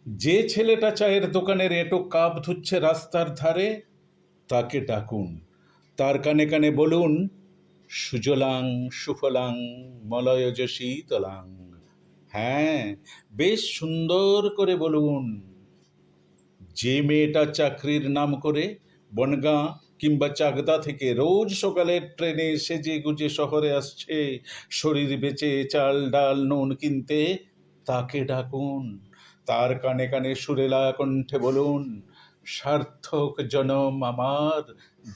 যে ছেলেটা চায়ের দোকানের এঁটো কাপ ধুচ্ছে রাস্তার ধারে, তাকে ডাকুন। তার কানে কানে বলুন, সুজলাং সুফলাং মলয়জ শীতলাং। হ্যাঁ, বেশ সুন্দর করে বলুন। যে মেয়েটা চাকরির নাম করে বনগাঁ কিংবা চাকদা থেকে রোজ সকালের ট্রেনে সেজে গুজে শহরে আসছে শরীর বেচে চাল ডাল নুন কিনতে, তাকে ডাকুন। তার কানে কানে সুরেলা কণ্ঠে বলুন, সার্থক জনম আমার,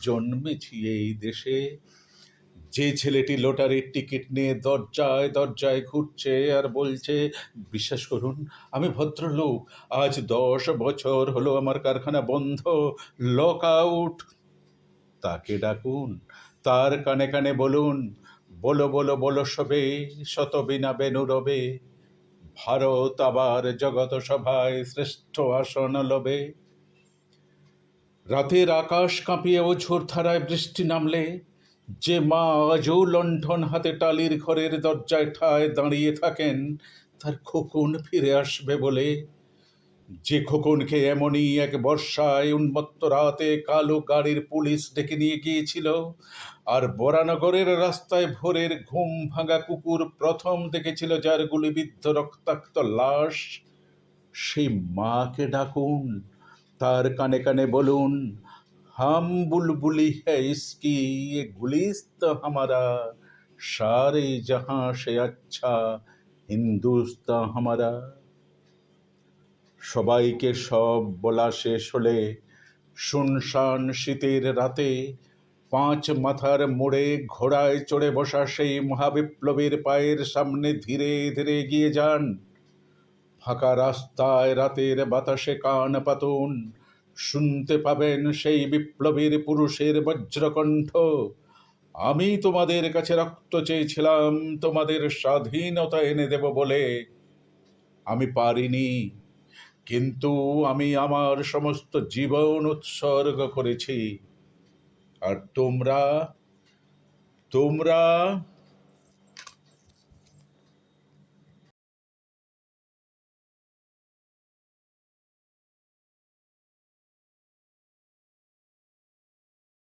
জন্মেছি এই দেশে। যে ছেলেটি লটারির টিকিট নিয়ে দরজায় দরজায় ঘুরছে আর বলছে, বিশ্বাস করুন আমি ভদ্রলোক, আজ 10 বছর হলো আমার কারখানা বন্ধ, লক আউট, তাকে ডাকুন। তার কানে কানে বলুন, বলো বলো বলো সবে, শত বিনা বেনু রবে, ভারত আবার জগত সভায় শ্রেষ্ঠ আসন লবে। রাতের আকাশ কাঁপিয়ে ঝোর ধারায় বৃষ্টি নামলে যে মা আজও লণ্ঠন হাতে টালির ঘরের দরজায় ঠায় দাঁড়িয়ে থাকেন তার খোকন ফিরে আসবে বলে, যে খোকনকে এমনই এক বর্ষায় উন্মত্ত রাতে কালো গাড়ির পুলিশ ডেকে নিয়ে গিয়েছিল, আর বরানগরের রাস্তায় ভোরের ঘুম ভাঙা কুকুর প্রথম দেখেছিল যার গুলিবিদ্ধ রক্তাক্ত লাশ, সেই মাকে ডাকুন। তার কানে কানে বলুন, হাম বুলবুলি है इसकी, ये गुलिस्त हमारा, सारे जहां से अच्छा হিন্দুস্তান হামারা। সবাইকে সব বলা শেষ হলে শুনশান শীতের রাতে 5 মাথার মোড়ে ঘোড়ায় চড়ে বসা সেই মহাবিপ্লবীর পায়ের সামনে ধীরে ধীরে এগিয়ে যান। ফাঁকা রাস্তায় রাতের বাতাসে কান পাতুন, শুনতে পাবেন সেই বিপ্লবীর পুরুষের বজ্রকণ্ঠ, আমি তোমাদের কাছে রক্ত চেয়েছিলাম তোমাদের স্বাধীনতা এনে দেব বলে, আমি পারিনি, কিন্তু আমি আমার সমস্ত জীবন উৎসর্গ করেছি। আর তোমরা তোমরা